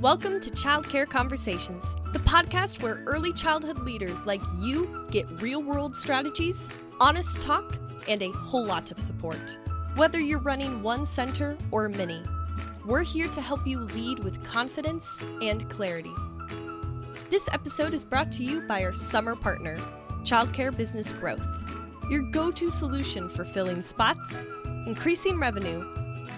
Welcome to Childcare Conversations, the podcast where early childhood leaders like you get real-world strategies, honest talk, and a whole lot of support. Whether you're running one center or many, we're here to help you lead with confidence and clarity. This episode is brought to you by our summer partner, Childcare Business Growth, your go-to solution for filling spots, increasing revenue,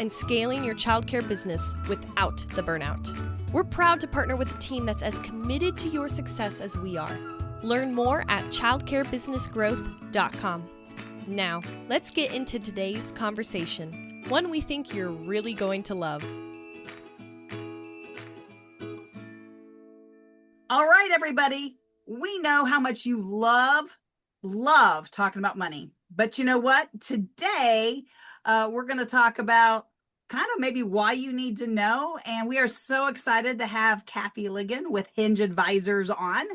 and scaling your childcare business without the burnout. We're proud to partner with a team that's as committed to your success as we are. Learn more at childcarebusinessgrowth.com. Now, let's get into today's conversation, one we think you're really going to love. All right, everybody. We know how much you love talking about money. But you know what? Today, we're going to talk about kind of maybe why you need to know. And we are so excited to have Kathy Ligon with Hinge Advisors on.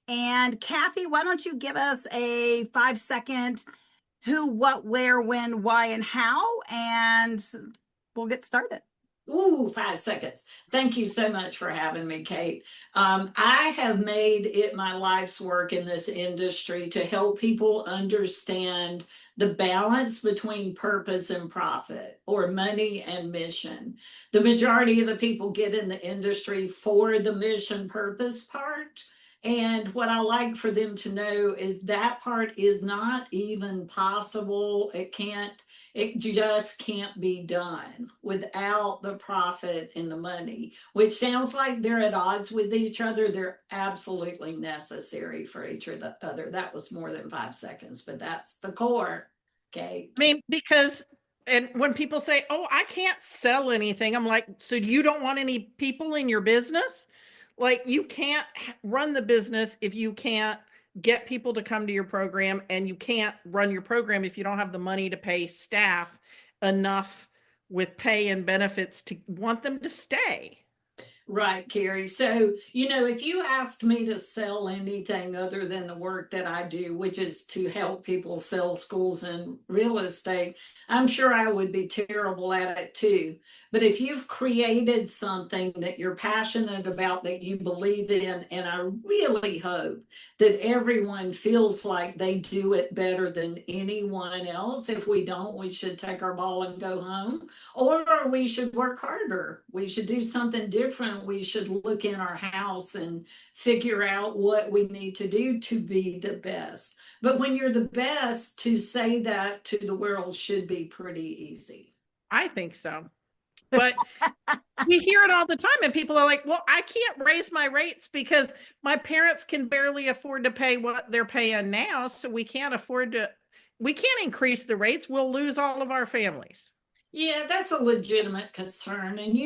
And Kathy, why don't you give us a 5-second who, what, where, when, why, and how, and we'll get started. Ooh, 5 seconds. Thank you so much for having me, Kate. I have made it my life's work in this industry to help people understand the balance between purpose and profit, or money and mission. The majority of the people get in the industry for the mission purpose part. And what I like for them to know is that part is not even possible. It just can't be done without the profit and the money, which sounds like they're at odds with each other. They're absolutely necessary for each other. That was more than 5 seconds, but that's the core. Okay. I mean, and when people say, oh, I can't sell anything, I'm like, so you don't want any people in your business? Like, you can't run the business if you can't get people to come to your program, and you can't run your program if you don't have the money to pay staff enough with pay and benefits to want them to stay. Right, Carrie. So, if you asked me to sell anything other than the work that I do, which is to help people sell schools and real estate, I'm sure I would be terrible at it too. But if you've created something that you're passionate about, that you believe in, and I really hope that everyone feels like they do it better than anyone else. If we don't, we should take our ball and go home, or we should work harder. We should do something different. We should look in our house and figure out what we need to do to be the best. But when you're the best, to say that to the world should be pretty easy. I think so. But we hear it all the time, and people are like, well, I can't raise my rates because my parents can barely afford to pay what they're paying now. So we can't increase the rates. We'll lose all of our families. Yeah, that's a legitimate concern. And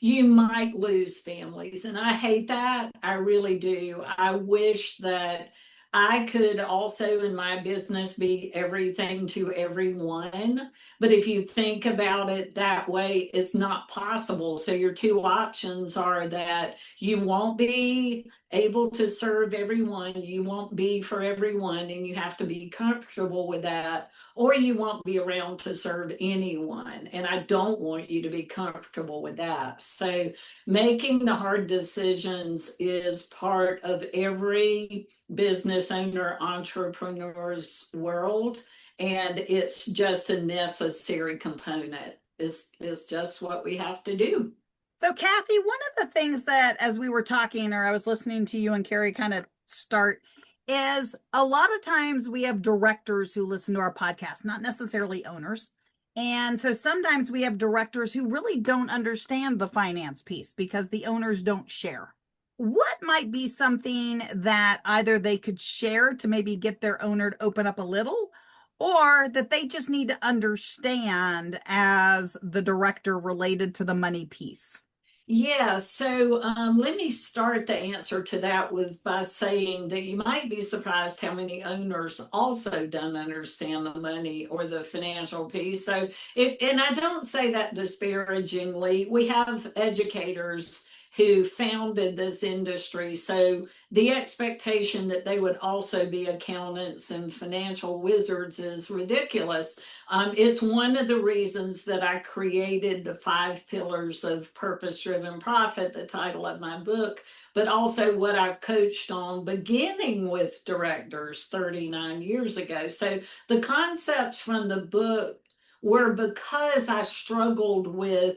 you might lose families. And I hate that. I really do. I wish that I could also in my business be everything to everyone. But if you think about it that way, it's not possible. So your two options are that you won't be able to serve everyone, you won't be for everyone, and you have to be comfortable with that, or you won't be around to serve anyone. And I don't want you to be comfortable with that. So making the hard decisions is part of every business owner, entrepreneur's world. And it's just a necessary component. It's just what we have to do. So Kathy, one of the things that, as we were talking, or I was listening to you and Carrie kind of start, is a lot of times we have directors who listen to our podcast, not necessarily owners. And so sometimes we have directors who really don't understand the finance piece because the owners don't share. What might be something that either they could share to maybe get their owner to open up a little, or that they just need to understand as the director related to the money piece? Yeah, so let me start the answer to that by saying that you might be surprised how many owners also don't understand the money or the financial piece. And I don't say that disparagingly. We have educators who founded this industry. So the expectation that they would also be accountants and financial wizards is ridiculous. It's one of the reasons that I created the 5 pillars of purpose-driven profit, the title of my book, but also what I've coached on beginning with directors 39 years ago. So the concepts from the book were because I struggled with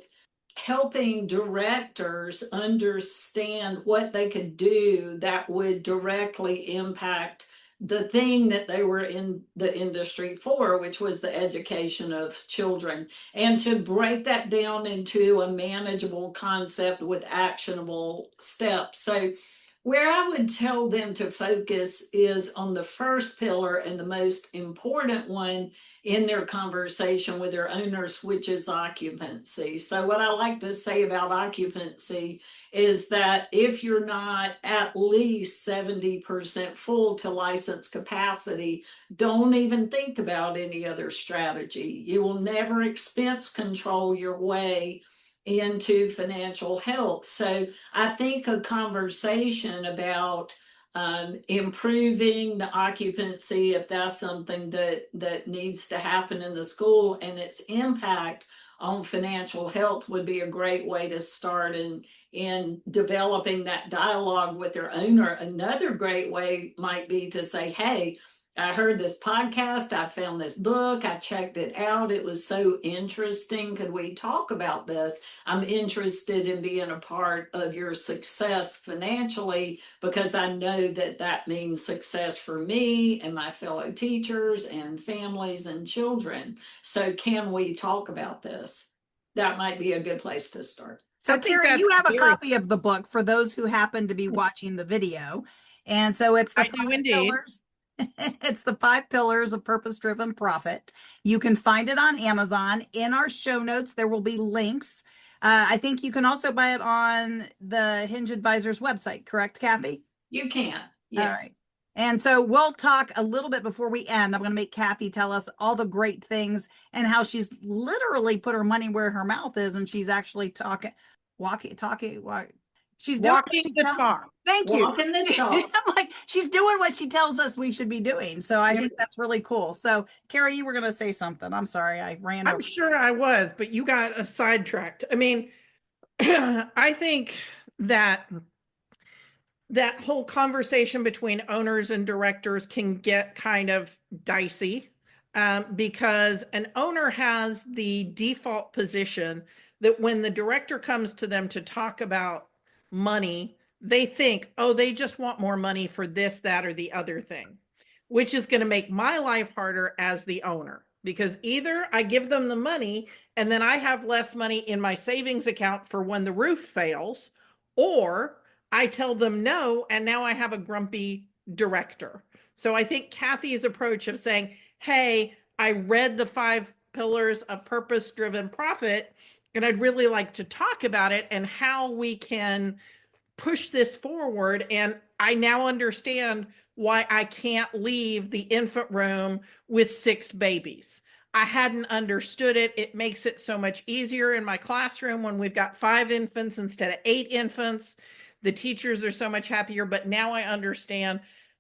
helping directors understand what they could do that would directly impact the thing that they were in the industry for, which was the education of children, and to break that down into a manageable concept with actionable steps. So where I would tell them to focus is on the first pillar and the most important one in their conversation with their owners, which is occupancy. So what I like to say about occupancy is that if you're not at least 70% full to license capacity, don't even think about any other strategy. You will never expense control your way into financial health. So I think a conversation about improving the occupancy, if that's something that needs to happen in the school, and its impact on financial health would be a great way to start in developing that dialogue with their owner. Another great way might be to say, hey, I heard this podcast, I found this book, I checked it out, it was so interesting. Could we talk about this? I'm interested in being a part of your success financially because I know that that means success for me and my fellow teachers and families and children. So can we talk about this? That might be a good place to start. So, I think Carrie, that's you have a very- copy of the book for those who happen to be watching the video. And so it's the I do 5 indeed. pillars. It's the 5 pillars of purpose-driven profit. You can find it on Amazon. In our show notes, there will be links. I think you can also buy it on the Hinge Advisors website, correct, Kathy? You can, All yes. right. And so we'll talk a little bit before we end. I'm going to make Kathy tell us all the great things and how she's literally put her money where her mouth is, and she's actually she's doing what Walking she's the telling. talk. Thank you. Walking the talk. I'm like, she's doing what she tells us we should be doing. So I think that's really cool. So Carrie, you were going to say something. I'm sorry, I ran over. I'm sure I was, but you got sidetracked. I mean, I think that whole conversation between owners and directors can get kind of dicey because an owner has the default position that when the director comes to them to talk about money, they think, oh, they just want more money for this, that, or the other thing, which is going to make my life harder as the owner because either I give them the money and then I have less money in my savings account for when the roof fails, or I tell them no, and now I have a grumpy director. So I think Kathy's approach of saying, hey, I read the 5 pillars of purpose-driven profit, and I'd really like to talk about it and how we can push this forward. And I now understand why I can't leave the infant room with 6 babies. I hadn't understood it. It makes it so much easier in my classroom when we've got 5 infants instead of 8 infants. The teachers are so much happier, but now I understand.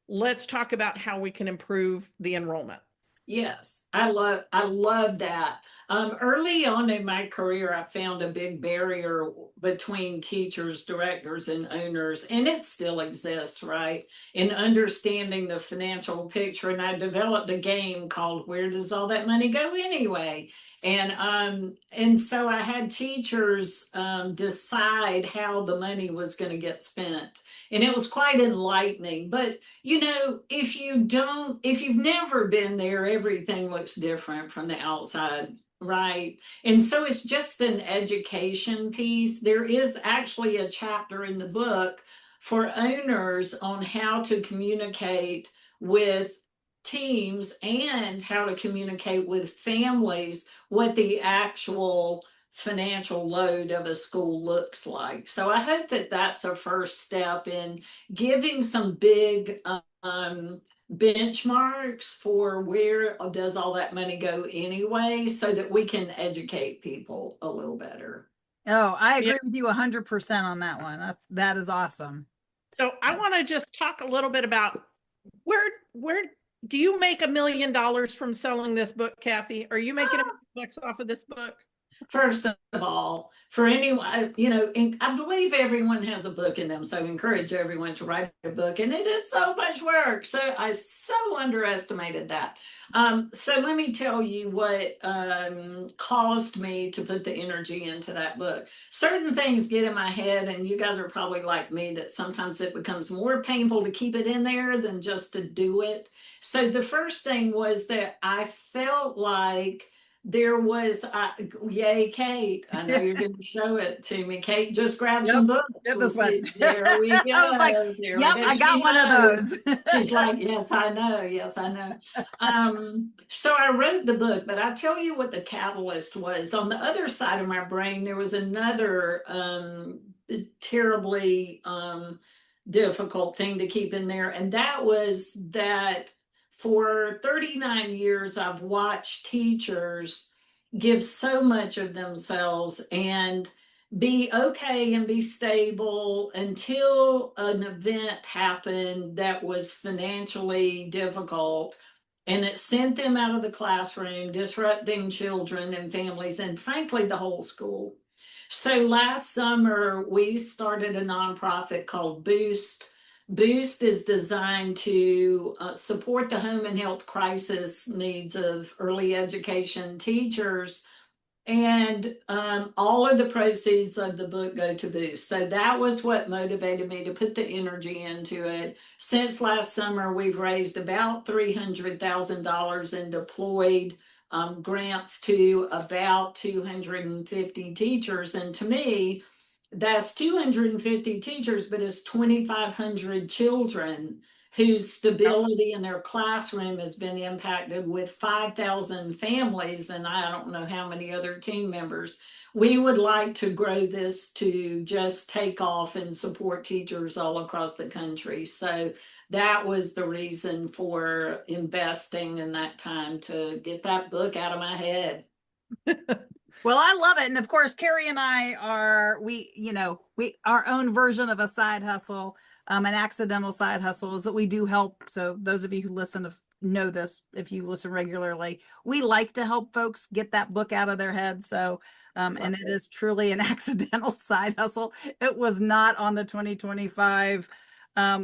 Let's talk about how we can improve the enrollment. Yes, I love that. Early on in my career, I found a big barrier between teachers, directors, and owners, and it still exists, right? In understanding the financial picture, and I developed a game called "Where Does All That Money Go Anyway?" And so I had teachers decide how the money was going to get spent, and it was quite enlightening. But you know, if you've never been there, everything looks different from the outside, right? And so it's just an education piece. There is actually a chapter in the book for owners on how to communicate with teams and how to communicate with families what the actual financial load of a school looks like. So I hope that that's a first step in giving some big benchmarks for where does all that money go anyway, so that we can educate people a little better. Oh, I Yeah. agree with you 100% on that one. That is awesome. So I want to just talk a little bit about where do you make $1 million from selling this book, Kathy? Are you making $1 million off of this book? First of all, for anyone, and I believe everyone has a book in them, so I encourage everyone to write a book, and it is so much work. So I so underestimated that. So let me tell you what caused me to put the energy into that book. Certain things get in my head, and you guys are probably like me that sometimes it becomes more painful to keep it in there than just to do it. So the first thing was that I felt like there was, yay, Kate. I know you're going to show it to me. Kate just grabbed Yep. some books. Get We'll this one. see. There we go. I was like, There yep, we go. I got She one of knows. those. She's like, yes, I know. Yes, I know. So I wrote the book, but I tell you what the catalyst was. On the other side of my brain, there was another terribly difficult thing to keep in there, and that was that for 39 years, I've watched teachers give so much of themselves and be okay and be stable until an event happened that was financially difficult, and it sent them out of the classroom, disrupting children and families, and frankly, the whole school. So last summer, we started a nonprofit called Boost. Boost is designed to support the home and health crisis needs of early education teachers, and all of the proceeds of the book go to Boost. So that was what motivated me to put the energy into it. Since last summer, we've raised about $300,000 and deployed grants to about 250 teachers. And to me, that's 250 teachers, but it's 2,500 children whose stability in their classroom has been impacted, with 5,000 families and I don't know how many other team members. We would like to grow this to just take off and support teachers all across the country. So that was the reason for investing in that time, to get that book out of my head. Well, I love it. And of course, Carrie and I are, our own version of a side hustle, an accidental side hustle, is that we do help. So those of you who listen know this, if you listen regularly, we like to help folks get that book out of their head. So, and it is truly an accidental side hustle. It was not on the 2025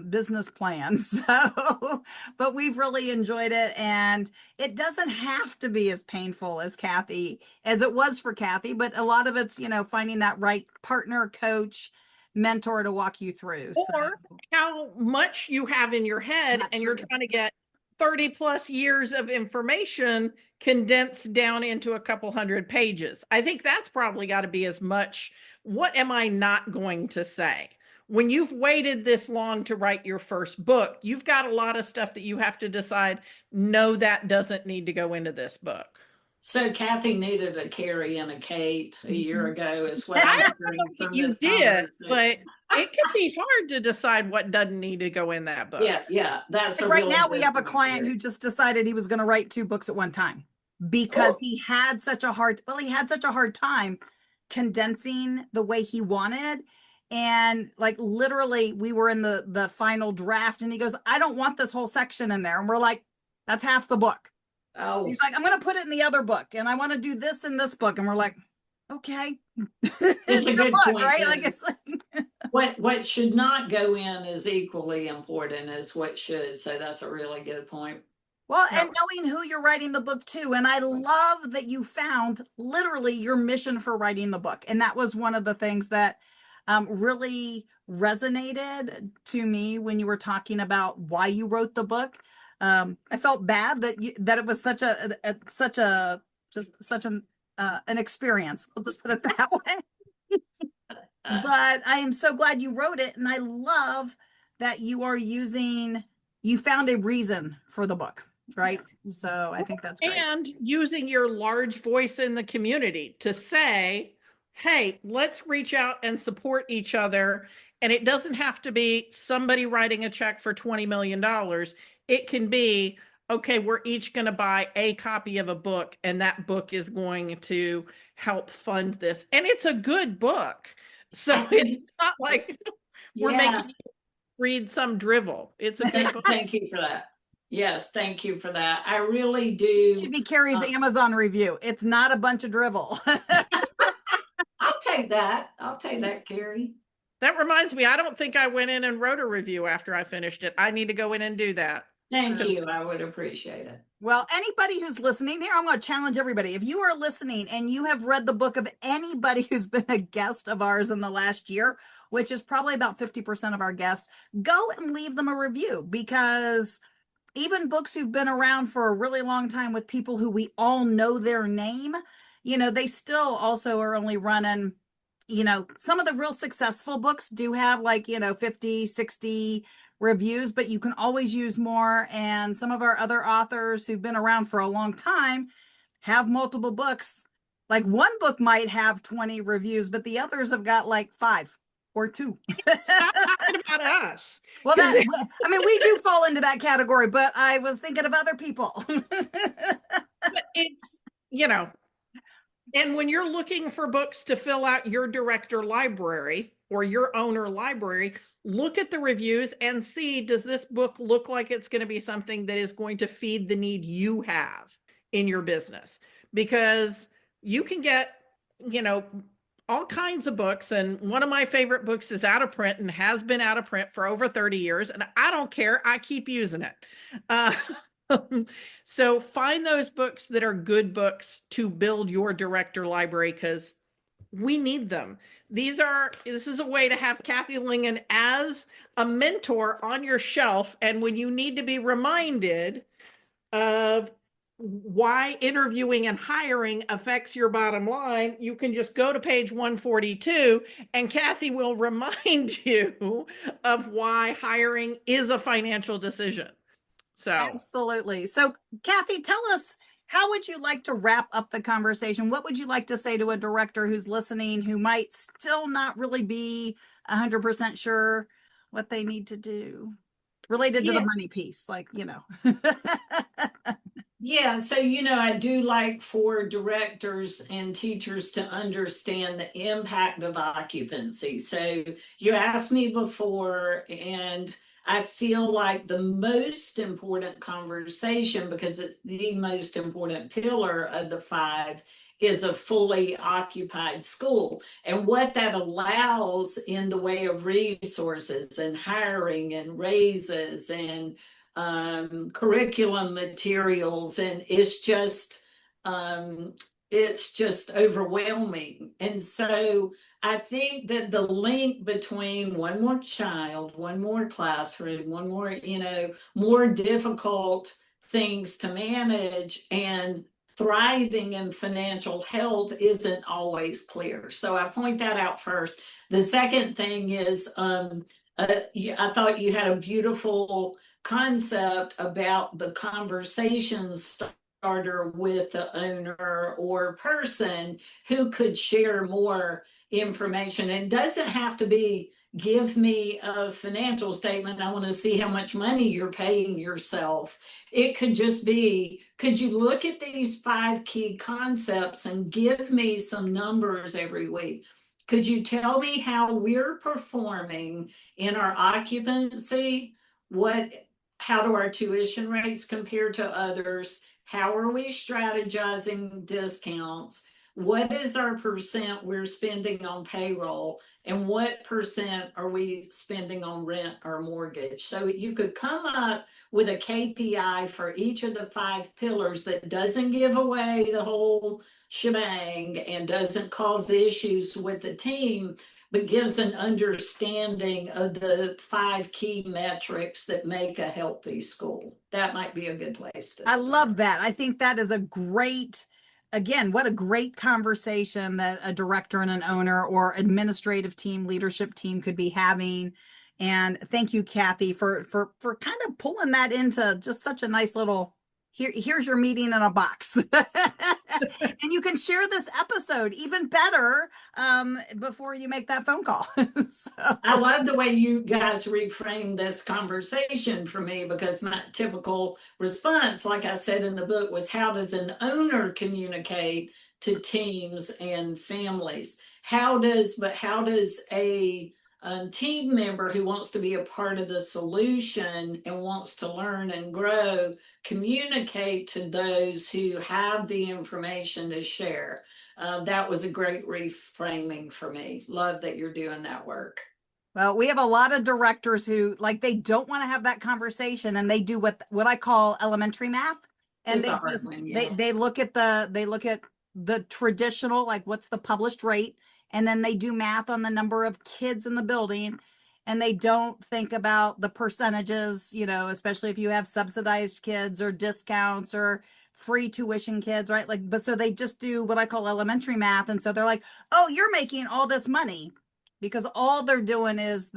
business plan. So, but we've really enjoyed it. And it doesn't have to be as painful as it was for Kathy, but a lot of it's, finding that right partner, coach, mentor to walk you through. Or how much you have in your head and you're trying to get 30 plus years of information condensed down into a couple hundred pages. I think that's probably got to be as much. What am I not going to say? When you've waited this long to write your first book, you've got a lot of stuff that you have to decide, no, that doesn't need to go into this book. So Kathy needed a Carrie and a Kate a year ago, is what I I'm don't hearing know from that you this did, conversation. but it can be hard to decide what doesn't need to go in that book. Yeah, that's right really now we good have a point, client Carrie. who just decided he was going to write 2 books at one time because he had such a hard time condensing the way he wanted. And like literally we were in the final draft and he goes, I don't want this whole section in there. And we're like, that's half the book. Oh, He's like, I'm going to put it in the other book and I want to do this in this book. And we're like, okay, it's a your good book, point, right? Jen. Like it's like, what should not go in is equally important as what should. So that's a really good point. well, and knowing who you're writing the book to. And I love that you found literally your mission for writing the book. And that was one of the things that really resonated to me when you were talking about why you wrote the book. I felt bad that it was such an experience. We'll just put it that way. But I am so glad you wrote it. And I love that you found a reason for the book, right? So I think that's great. And using your large voice in the community to say, hey, let's reach out and support each other. And it doesn't have to be somebody writing a check for $20 million. It can be, okay, we're each going to buy a copy of a book, and that book is going to help fund this. And it's a good book. So it's not like we're Yeah, making you read some drivel. It's a good book. thank you for that. Yes, thank you for that. I really do. Should be Carrie's Amazon review. It's not a bunch of drivel. I'll take that. I'll take that, Carrie. That reminds me, I don't think I went in and wrote a review after I finished it. I need to go in and do that. Thank you. I would appreciate it. Well, anybody who's listening here, I'm going to challenge everybody. If you are listening and you have read the book of anybody who's been a guest of ours in the last year, which is probably about 50% of our guests, go and leave them a review, because even books who've been around for a really long time with people who we all know their name, they still also are only running, some of the real successful books do have 50, 60 reviews, but you can always use more. And some of our other authors who've been around for a long time have multiple books. Like one book might have 20 reviews, but the others have got 5 or 2. Stop talking about us. Well, we do fall into that category, but I was thinking of other people. But it's, and when you're looking for books to fill out your director library or your owner library, look at the reviews and see, does this book look like it's going to be something that is going to feed the need you have in your business? Because you can get, all kinds of books. And one of my favorite books is out of print and has been out of print for over 30 years. And I don't care. I keep using it. So find those books that are good books to build your director library, because we need them. This is a way to have Kathy Ligon as a mentor on your shelf. And when you need to be reminded of why interviewing and hiring affects your bottom line, you can just go to page 142 and Kathy will remind you of why hiring is a financial decision. So absolutely. So Kathy, tell us, how would you like to wrap up the conversation? What would you like to say to a director who's listening, who might still not really be 100% sure what they need to do related to the money piece? Yeah, so I do like for directors and teachers to understand the impact of occupancy. So you asked me before, and I feel like the most important conversation, because it's the most important pillar of the 5, is a fully occupied school, and what that allows in the way of resources and hiring and raises and curriculum materials, and it's just overwhelming. And so I think that the link between one more child, one more classroom, one more, more difficult things to manage, and thriving in financial health isn't always clear. So I point that out first. The second thing is, I thought you had a beautiful concept about the conversation starter with the owner or person who could share more information. It doesn't have to be, give me a financial statement, I want to see how much money you're paying yourself. It could just be, could you look at these 5 key concepts and give me some numbers every week? Could you tell me how we're performing in our occupancy? How do our tuition rates compare to others? How are we strategizing discounts? What is our percent we're spending on payroll? And what percent are we spending on rent or mortgage? So you could come up with a KPI for each of the 5 pillars that doesn't give away the whole shebang and doesn't cause issues with the team, but gives an understanding of the 5 key metrics that make a healthy school. That might be a good place to start. I love that. I think that is what a great conversation that a director and an owner or administrative team, leadership team could be having. And thank you, Kathy, for kind of pulling that into just such a nice little here's your meeting in a box. And you can share this episode even better before you make that phone call. So. I love the way you guys reframe this conversation for me, because my typical response, like I said in the book, was how does an owner communicate to teams and families? How does a team member who wants to be a part of the solution and wants to learn and grow communicate to those who have the information to share? That was a great reframing for me. Love that you're doing that work. Well, we have a lot of directors who like they don't want to have that conversation, and they do what I call elementary math, and It's a hard one, yeah. they look at the traditional, like what's the published rate, and then they do math on the number of kids in the building, and they don't think about the percentages, especially if you have subsidized kids or discounts or free tuition kids, right? Like, but so they just do what I call elementary math, and so they're like, oh, you're making all this money, because all they're doing is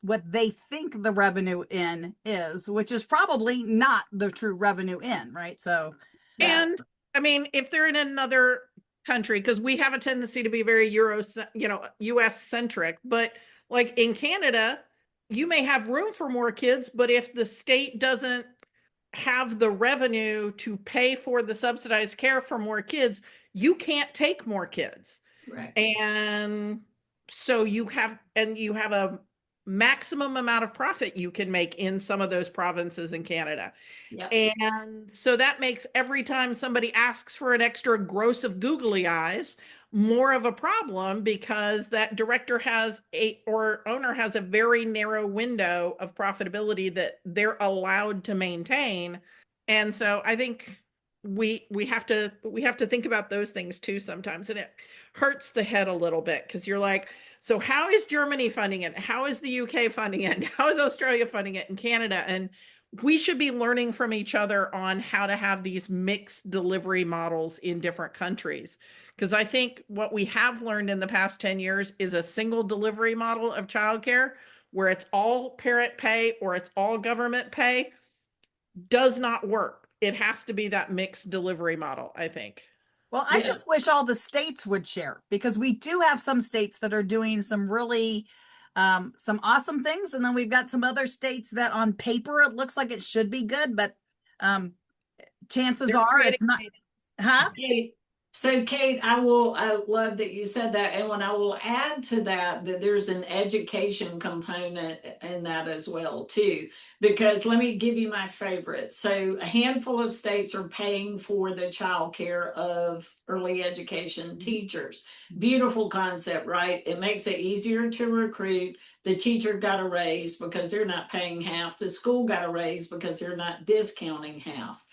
what they think the revenue in is, which is probably not the true revenue in, right? So, and I mean, if they're in another country, because we have a tendency to be very US centric, but like in Canada, you may have room for more kids, but if the state doesn't have the revenue to pay for the subsidized care for more kids, you can't take more kids. Right. And so you have a maximum amount of profit you can make in some of those provinces in Canada. Yep. And so that makes every time somebody asks for an extra gross of googly eyes more of a problem, because that director or owner has a very narrow window of profitability that they're allowed to maintain. And so I think we have to think about those things too sometimes, and it hurts the head a little bit, because you're like, so how is Germany funding it? How is the UK funding it? How is Australia funding it, and Canada? And we should be learning from each other on how to have these mixed delivery models in different countries. Because I think what we have learned in the past 10 years is a single delivery model of childcare where it's all parent pay or it's all government pay does not work. It has to be that mixed delivery model, I think. Well, I just wish all the states would share, because we do have some states that are doing some really some awesome things, and then we've got some other states that on paper it looks like it should be good, but chances are it's not. Huh? So Kate, I love that you said that. And when I will add to that there's an education component in that as well too, because let me give you my favorite. So a handful of states are paying for the child care of early education teachers. Beautiful concept, right? It makes it easier to recruit. The teacher got a raise because they're not paying half. The school got a raise because they're not discounting half.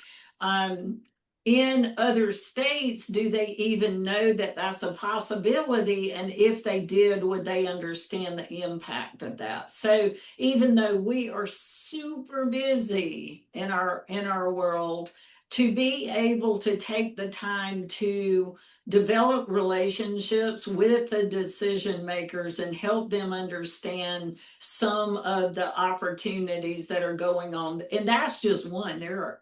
In other states, do they even know that that's a possibility? And if they did, would they understand the impact of that? So even though we are super busy in our world, to be able to take the time to develop relationships with the decision makers and help them understand some of the opportunities that are going on. And that's just one. There are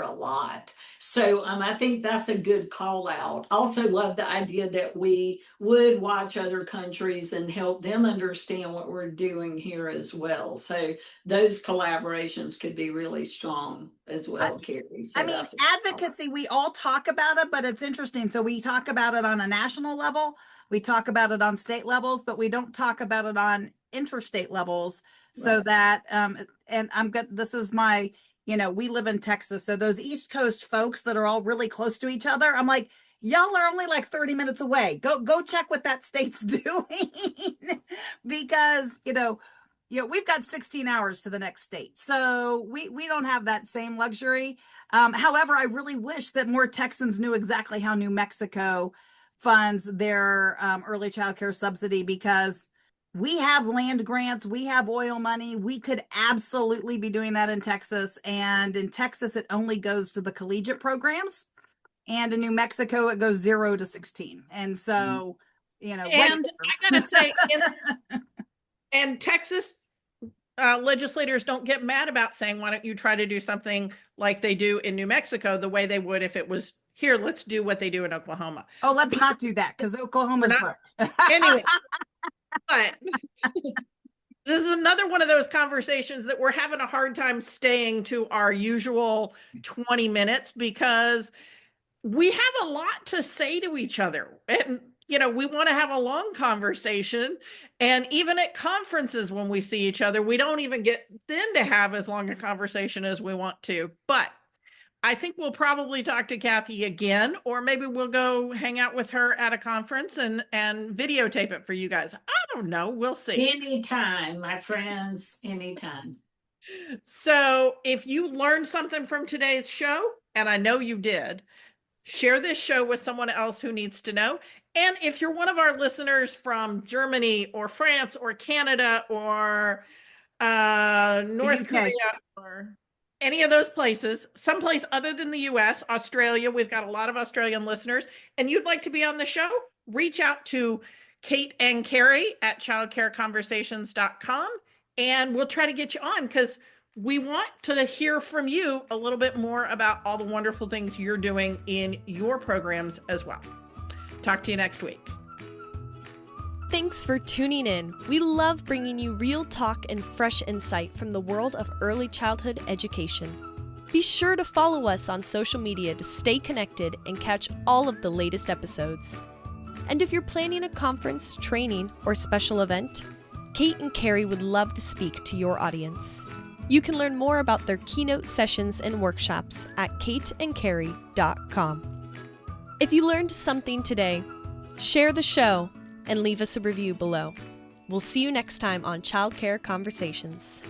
a lot. So I think that's a good call out. Also love the idea that we would watch other countries and help them understand what we're doing here as well. So those collaborations could be really strong as well, Carrie. So advocacy, we all talk about it, but it's interesting. So we talk about it on a national level, we talk about it on state levels, but we don't talk about it on interstate levels. So right. That, and this is my, we live in Texas. So those East Coast folks that are all really close to each other, I'm like, y'all are only like 30 minutes away. Go check what that state's doing. Because, we've got 16 hours to the next state. So we don't have that same luxury. However, I really wish that more Texans knew exactly how New Mexico funds their early child care subsidy, because we have land grants, we have oil money. We could absolutely be doing that in Texas. And in Texas, it only goes to the collegiate programs. And in New Mexico, it goes 0 to 16. And so, and I gotta say, and Texas, legislators don't get mad about saying, why don't you try to do something like they do in New Mexico, the way they would if it was here, let's do what they do in Oklahoma. Oh, let's not do that because Oklahoma's We're broke. Anyway, but this is another one of those conversations that we're having a hard time staying to our usual 20 minutes because we have a lot to say to each other. And, we want to have a long conversation. And even at conferences, when we see each other, we don't even get then to have as long a conversation as we want to. But I think we'll probably talk to Kathy again, or maybe we'll go hang out with her at a conference and videotape it for you guys. I don't know. We'll see. Anytime, my friends, anytime. So if you learned something from today's show, and I know you did, share this show with someone else who needs to know. And if you're one of our listeners from Germany or France or Canada or North Korea or any of those places, someplace other than the US, Australia, we've got a lot of Australian listeners, and you'd like to be on the show, reach out to Kate and Carrie at childcareconversations.com, and we'll try to get you on because we want to hear from you a little bit more about all the wonderful things you're doing in your programs as well. Talk to you next week. Thanks for tuning in. We love bringing you real talk and fresh insight from the world of early childhood education. Be sure to follow us on social media to stay connected and catch all of the latest episodes. And if you're planning a conference, training, or special event, Kate and Carrie would love to speak to your audience. You can learn more about their keynote sessions and workshops at kateandcarrie.com. If you learned something today, share the show and leave us a review below. We'll see you next time on Childcare Conversations.